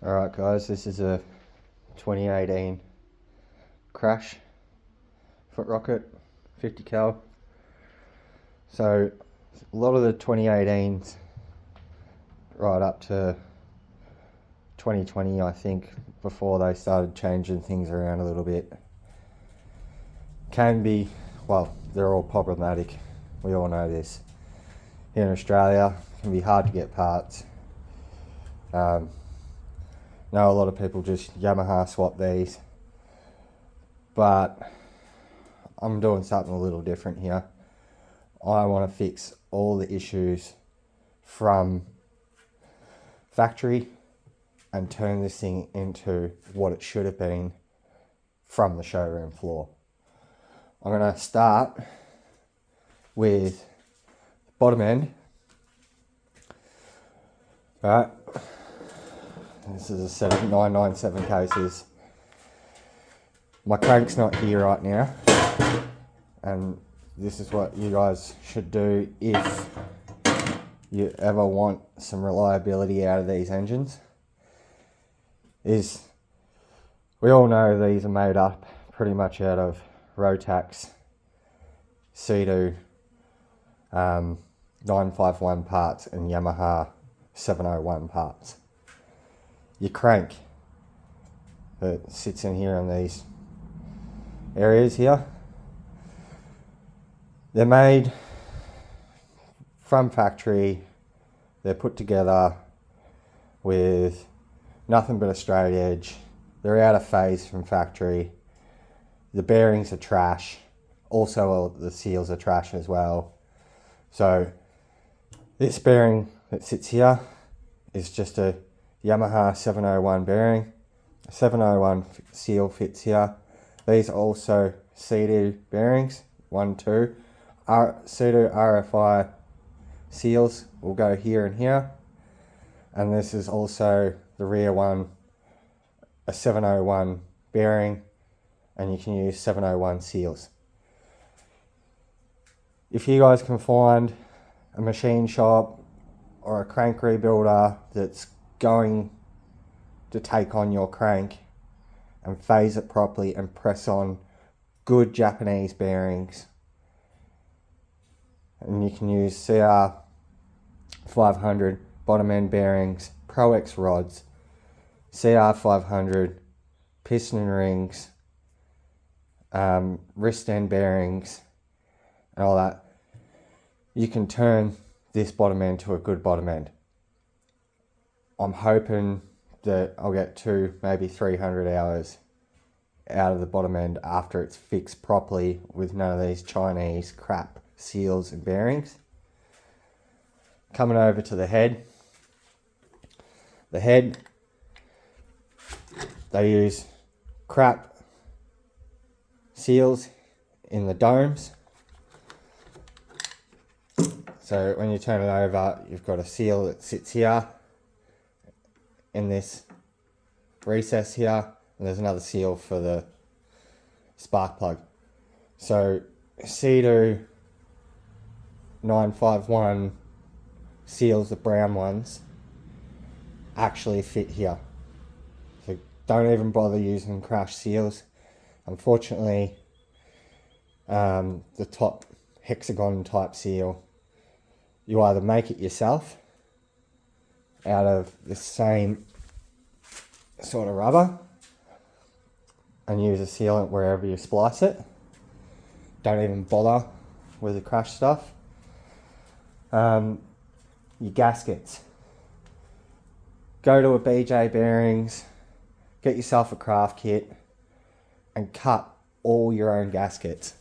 Alright guys, this is a 2018 Krash foot rocket, 50 cal. So a lot of the 2018s right up to 2020, I think, before they started changing things around a little bit, can be, well, they're all problematic. We all know this. Here in Australia, it can be hard to get parts. Know a lot of people just Yamaha swap these, but I'm doing something a little different here. I want to fix all the issues from factory and turn this thing into what it should have been from the showroom floor. I'm going to start with bottom end. Right. This is a set of 997 cases. My crank's not here right now, and this is what you guys should do if you ever want some reliability out of these engines. Is we all know these are made up pretty much out of Rotax Sea-Doo 951 parts and Yamaha 701 parts. Your crank that sits in here in these areas here, they're made from factory. They're put together with nothing but a straight edge. They're out of phase from factory. The bearings are trash. Also, the seals are trash as well. So this bearing that sits here is just a Yamaha 701 bearing. A 701 seal fits here. These are also Sea-Doo bearings, 1, 2. Sea-Doo RFI seals will go here and here. And this is also the rear one, a 701 bearing, and you can use 701 seals. If you guys can find a machine shop or a crank rebuilder that's going to take on your crank and phase it properly and press on good Japanese bearings, and you can use CR 500 bottom end bearings, Pro X rods, CR 500 piston rings, wrist end bearings and all that, you can turn this bottom end to a good bottom end. I'm hoping that I'll get 200, maybe 300 hours out of the bottom end after it's fixed properly with none of these Chinese crap seals and bearings. Coming over to the head. The head, they use crap seals in the domes. So when you turn it over, you've got a seal that sits here in this recess here, and there's another seal for the spark plug. So Sea-Doo 951 seals, the brown ones, actually fit here. So don't even bother using Krash seals. Unfortunately, the top hexagon type seal, you either make it yourself out of the same sort of rubber and use a sealant wherever you splice it. Don't even bother with the Krash stuff. Your gaskets. Go to a BJ Bearings, get yourself a craft kit and cut all your own gaskets.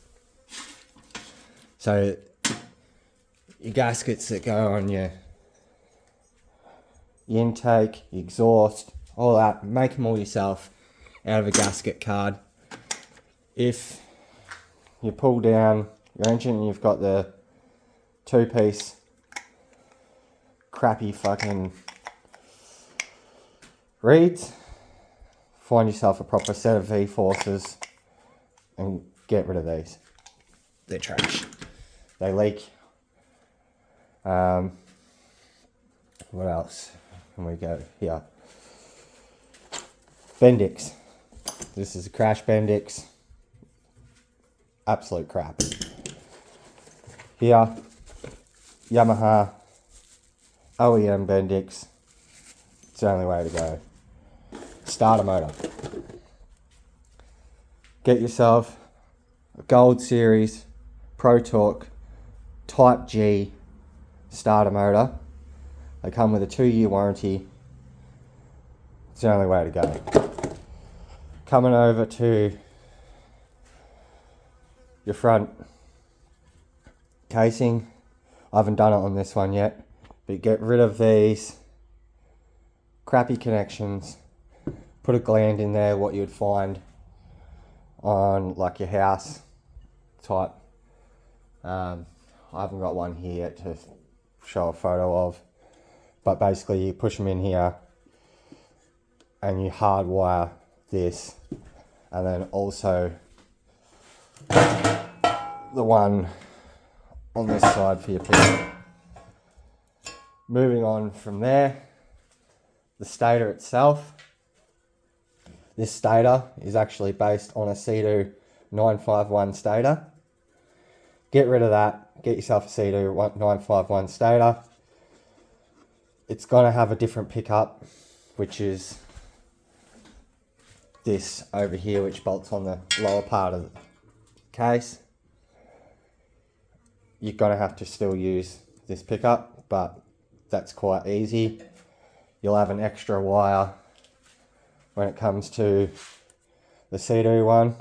So your gaskets that go on your intake, your exhaust, all that, make them all yourself out of a gasket card. If you pull down your engine and you've got the 2-piece crappy fucking reeds, find yourself a proper set of V-forces and get rid of these. They're trash. They leak. What else can we go here? Bendix. This is a Krash Bendix. Absolute crap. Here, Yamaha OEM Bendix. It's the only way to go. Starter motor. Get yourself a Gold Series Pro Torque Type G starter motor. They come with a 2-year warranty. It's the only way to go. Coming over to your front casing. I haven't done it on this one yet, but get rid of these crappy connections. Put a gland in there, what you'd find on like your house type. I haven't got one here yet to show a photo of, but basically you push them in here and you hardwire this, and then also the one on this side for your pin. Moving on from there, the stator itself. This stator is actually based on a Sea-Doo 951 stator. Get rid of that, get yourself a Sea-Doo 951 stator. It's going to have a different pickup, which is this over here, which bolts on the lower part of the case. You're going to have to still use this pickup, but that's quite easy. You'll have an extra wire when it comes to the Sea-Doo one.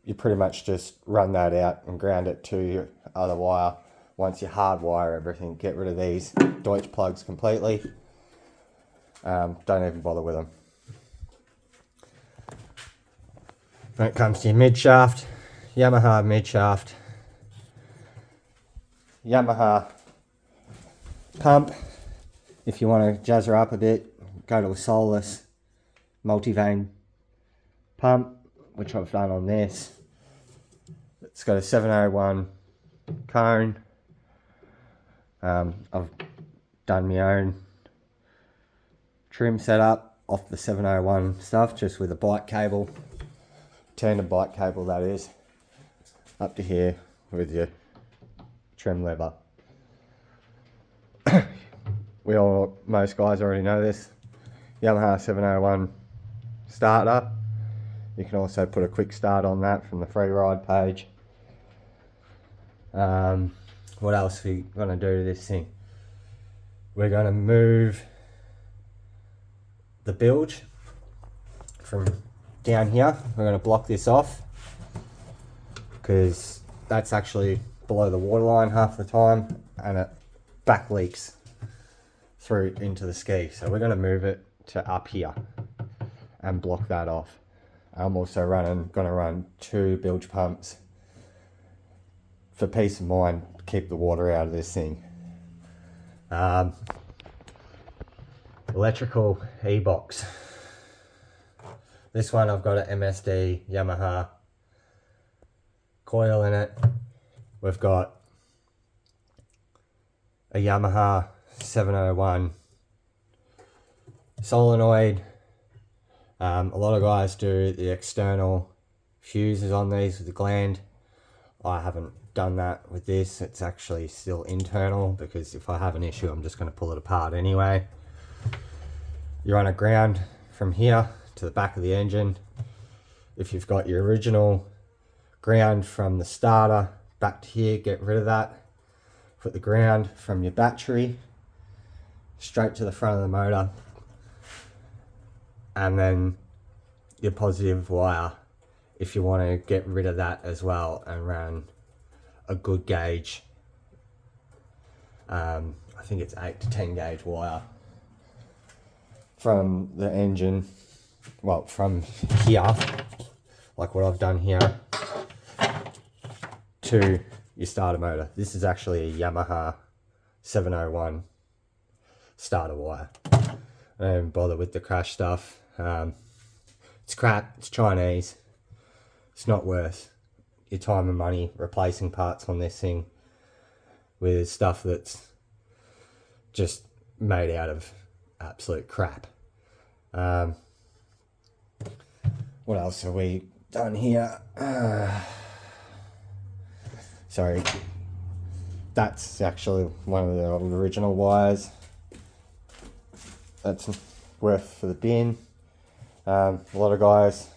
You pretty much just run that out and ground it to your other wire. Once you hardwire everything, get rid of these Deutsch plugs completely. Don't even bother with them. When it comes to your mid shaft, Yamaha mid shaft, Yamaha pump. If you want to jazz her up a bit, go to a soulless multi-vane pump, which I've done on this. It's got a 701 cone. I've done my own trim setup off the 701 stuff, just with a bike cable, tandem bike cable that is, up to here with your trim lever. Most guys already know this. Yamaha 701 starter. You can also put a quick start on that from the free ride page. What else are we going to do to this thing? We're going to move the bilge from down here. We're going to block this off because that's actually below the waterline half the time, and it back leaks through into the ski. So we're going to move it to up here and block that off. I'm also going to run 2 bilge pumps for peace of mind, to keep the water out of this thing. Electrical e-box. This one I've got an MSD Yamaha coil in it. We've got a Yamaha 701 solenoid. A lot of guys do the external fuses on these with the gland. I haven't done that with this. It's actually still internal, because if I have an issue I'm just going to pull it apart anyway. You run a ground from here to the back of the engine. If you've got your original ground from the starter back to here, get rid of that. Put the ground from your battery straight to the front of the motor, and then your positive wire, if you want to get rid of that as well, and run a good gauge, I think it's 8 to 10 gauge wire from the engine, well, from here, like what I've done here, to your starter motor. This is actually a Yamaha 701 starter wire. I don't even bother with the Krash stuff. It's crap, it's Chinese. It's not worth your time and money replacing parts on this thing with stuff that's just made out of absolute crap. What else have we done here? Sorry, that's actually one of the old original wires. That's worth for the bin. A lot of guys,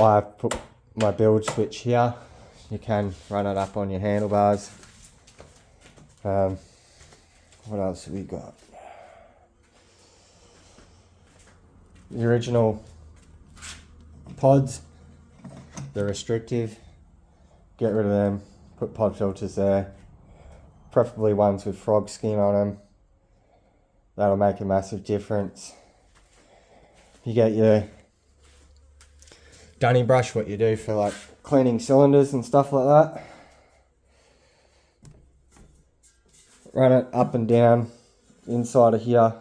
I put my build switch here. You can run it up on your handlebars. What else have we got? The original pods, they're restrictive. Get rid of them, put pod filters there. Preferably ones with frog skin on them. That'll make a massive difference. You get your dunny brush, what you do for like cleaning cylinders and stuff like that. Run it up and down inside of here.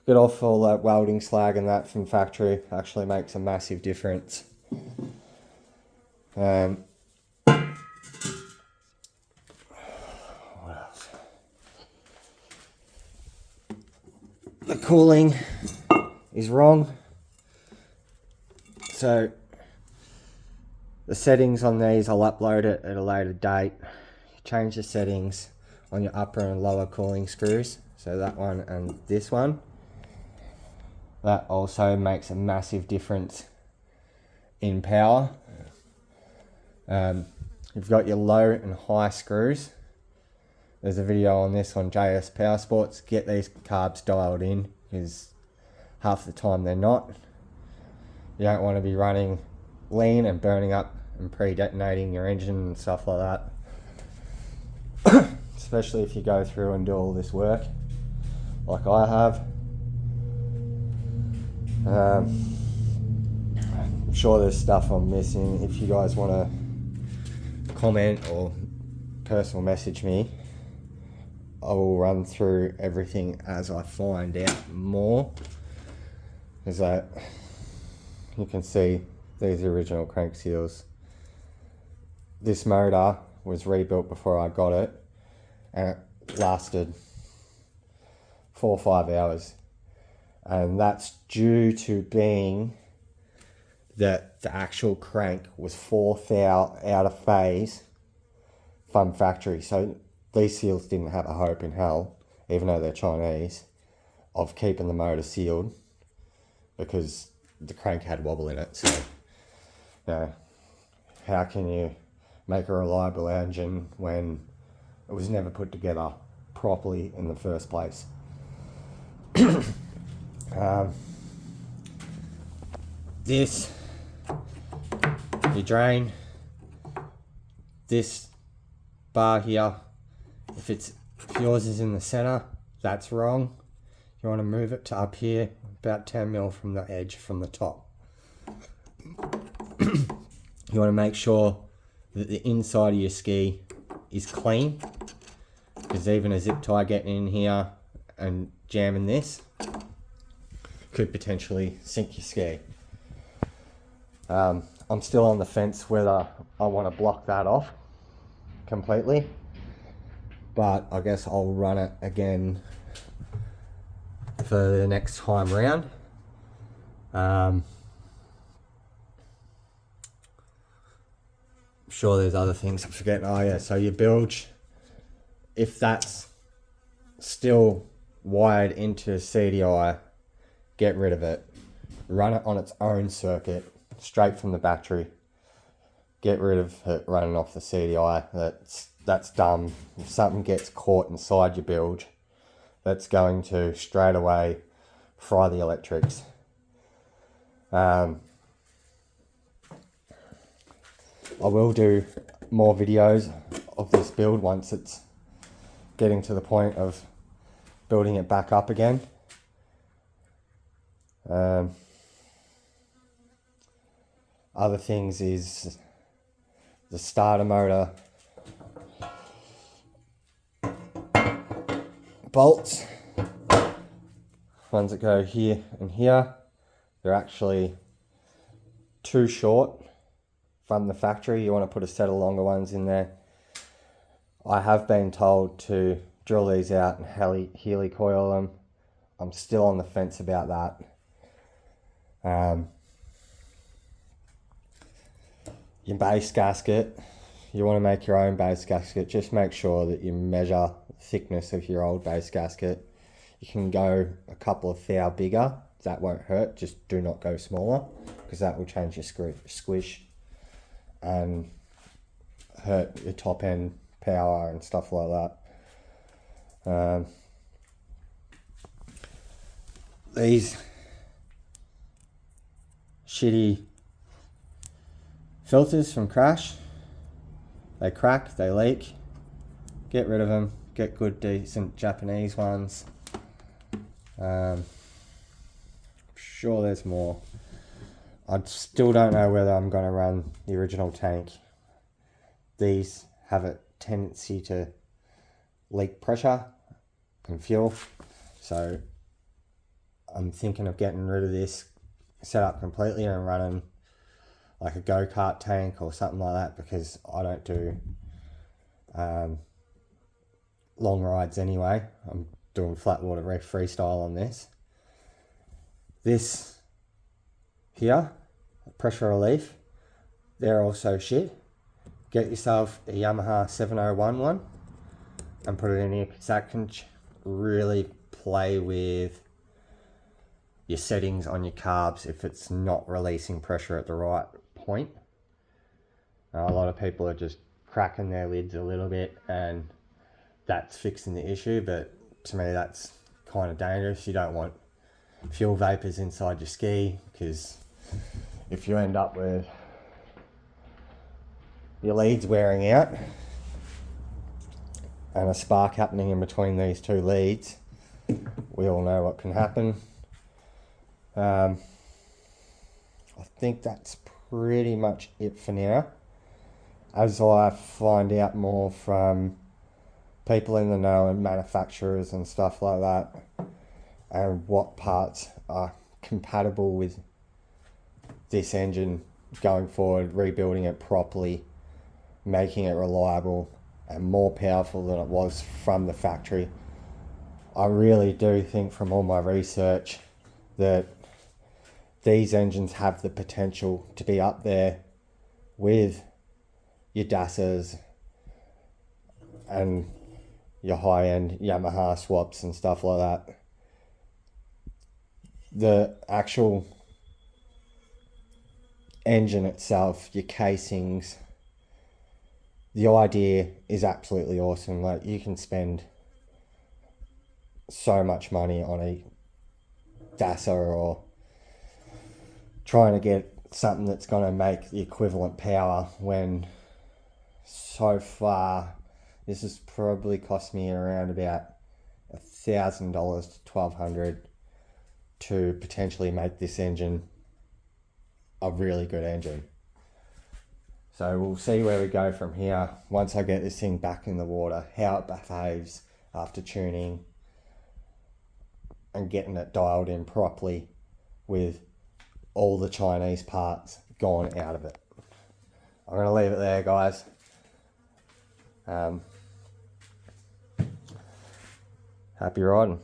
Get off all that welding slag and that from factory. Actually makes a massive difference. What else? The cooling is wrong. So the settings on these, I'll upload it at a later date. Change the settings on your upper and lower cooling screws. So that one and this one. That also makes a massive difference in power. You've got your low and high screws. There's a video on this on JS Power Sports. Get these carbs dialed in, because half the time they're not. You don't want to be running lean and burning up and pre-detonating your engine and stuff like that. Especially if you go through and do all this work like I have. I'm sure there's stuff I'm missing. If you guys want to comment or personal message me, I will run through everything as I find out more. Is that you can see these original crank seals. This motor was rebuilt before I got it, and it lasted 4 or 5 hours. And that's due to being that the actual crank was 4 thou out of phase from factory. So these seals didn't have a hope in hell, even though they're Chinese, of keeping the motor sealed, because the crank had wobble in it. So, you know, how can you make a reliable engine when it was never put together properly in the first place? This, you drain this bar here. If yours is in the center, that's wrong. You want to move it to up here, about 10 mil from the edge, from the top. You want to make sure that the inside of your ski is clean, because even a zip tie getting in here and jamming this could potentially sink your ski. I'm still on the fence whether I want to block that off completely, but I guess I'll run it again for the next time round. I'm sure there's other things I'm forgetting. Oh yeah, so your bilge, if that's still wired into CDI, get rid of it. Run it on its own circuit, straight from the battery. Get rid of it running off the CDI. That's dumb. If something gets caught inside your bilge, that's going to straight away fry the electrics. I will do more videos of this build once it's getting to the point of building it back up again. Other things is the starter motor bolts, ones that go here and here, they're actually too short from the factory. You want to put a set of longer ones in there. I have been told to drill these out and heli coil them. I'm still on the fence about that. Your base gasket, you want to make your own base gasket. Just make sure that you measure the thickness of your old base gasket. You can go a couple of thou bigger, that won't hurt. Just do not go smaller, because that will change your squish and hurt your top end power and stuff like that. These shitty filters from Krash, they crack, they leak. Get rid of them. Get good, decent Japanese ones. I'm sure there's more. I still don't know whether I'm going to run the original tank. These have a tendency to leak pressure and fuel, so I'm thinking of getting rid of this setup completely and running like a go-kart tank or something like that, because I don't do long rides anyway. I'm doing flat water freestyle on this. This here, pressure relief, they're also shit. Get yourself a Yamaha 701 one and put it in here, because that can really play with your settings on your carbs if it's not releasing pressure at the right point. A lot of people are just cracking their lids a little bit and that's fixing the issue, but to me that's kind of dangerous. You don't want fuel vapors inside your ski, because if you end up with your leads wearing out and a spark happening in between these two leads, we all know what can happen. I think that's pretty much it for now. As I find out more from people in the know and manufacturers and stuff like that, and what parts are compatible with this engine going forward, rebuilding it properly, making it reliable and more powerful than it was from the factory. I really do think from all my research that these engines have the potential to be up there with your Dasas and your high-end Yamaha swaps and stuff like that. The actual engine itself, your casings, the idea is absolutely awesome. Like, you can spend so much money on a Dasa or trying to get something that's going to make the equivalent power, when so far this has probably cost me around about $1,000 to $1,200 to potentially make this engine a really good engine. So we'll see where we go from here once I get this thing back in the water, how it behaves after tuning and getting it dialed in properly with all the Chinese parts gone out of it. I'm going to leave it there, guys. Happy riding.